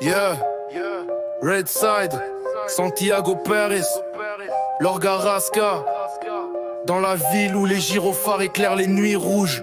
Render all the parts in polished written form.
Yeah, Red Side, Santiago Pérez, Lorga Rasca. Dans la ville où les gyrophares éclairent les nuits rouges.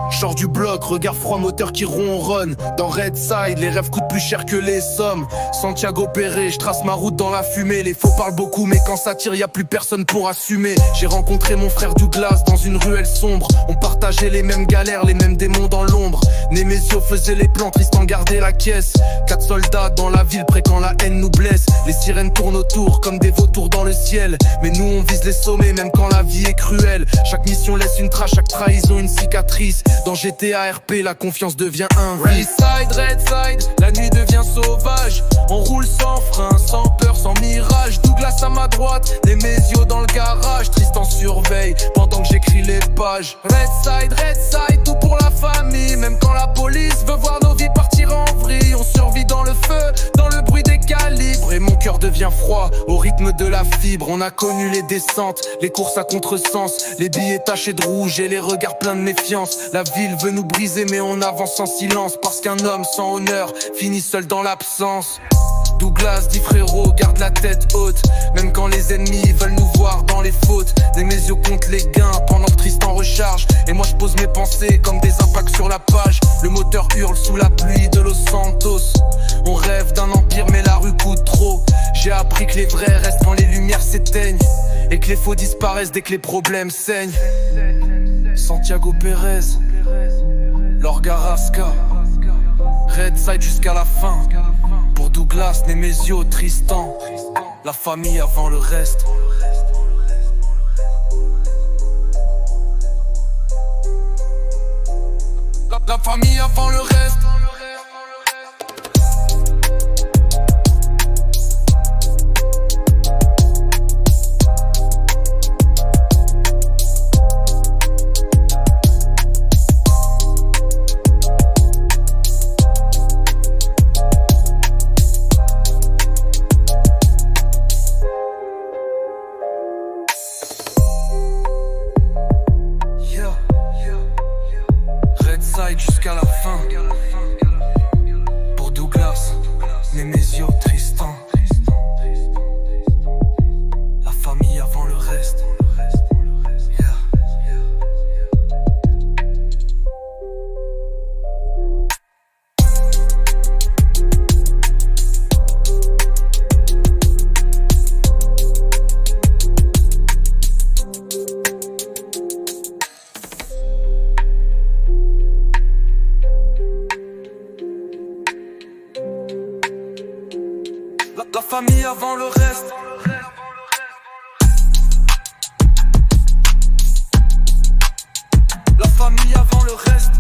J'sors du bloc, regard froid, moteur qui ronronne. Dans Red Side, les rêves coûtent plus cher que les sommes. Santiago Pérez, j'trace ma route dans la fumée. Les faux parlent beaucoup, mais quand ça tire, y a plus personne pour assumer. J'ai rencontré mon frère Douglas dans une ruelle sombre. On partageait les mêmes galères, les mêmes démons dans l'ombre. Nemesio faisait les plans, Tristan gardait la caisse. 4 soldats dans la ville, près quand la haine nous blesse. Les sirènes tournent autour, comme des vautours dans le ciel. Mais nous on vise les sommets, même quand la vie est cruelle. Chaque mission laisse une trace, chaque trahison une cicatrice. Dans GTA RP, la confiance devient un vice. Red Side, la nuit devient sauvage. On roule sans frein, sans peur, sans mirage. Douglas à ma droite, Nemesio dans le garage. Tristan surveille, pendant que j'écris les pages. Red Side, tout pour la famille. Même quand la police veut voir nos vies partir en vrille. On survit dans le feu, dans le bruit des calibres. Et mon cœur devient froid, au rythme de la fibre. On a connu les descentes, les courses à contresens. Les billets tachés de rouge et les regards pleins de méfiance. La ville veut nous briser mais on avance en silence. Parce qu'un homme sans honneur finit seul dans l'absence. Douglas dit frérot, garde la tête haute. Même quand les ennemis veulent nous voir dans les fautes. Nemesio compte les gains pendant que Tristan recharge. Et moi je pose mes pensées comme des impacts sur la page. Le moteur hurle sous la pluie de Los Santos. On rêve d'un empire mais la rue coûte trop. J'ai appris que les vrais restent quand les lumières s'éteignent. Et que les faux disparaissent dès que les problèmes saignent. Santiago Pérez, Lorga Rasca, Red Side jusqu'à la fin. Pour Douglas, Nemesio, Tristan, la famille avant le reste. La famille avant le reste. Jusqu'à la fin. Pour Douglas, Nemesio, Tristan, la famille avant le reste. La famille avant le reste. La famille avant le reste.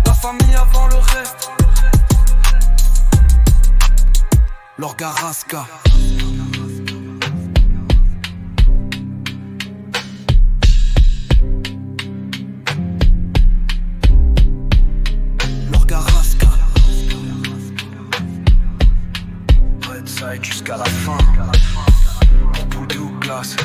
La famille avant le reste. Lorga Rasca. Jusqu'à la fin. Pour Douglas.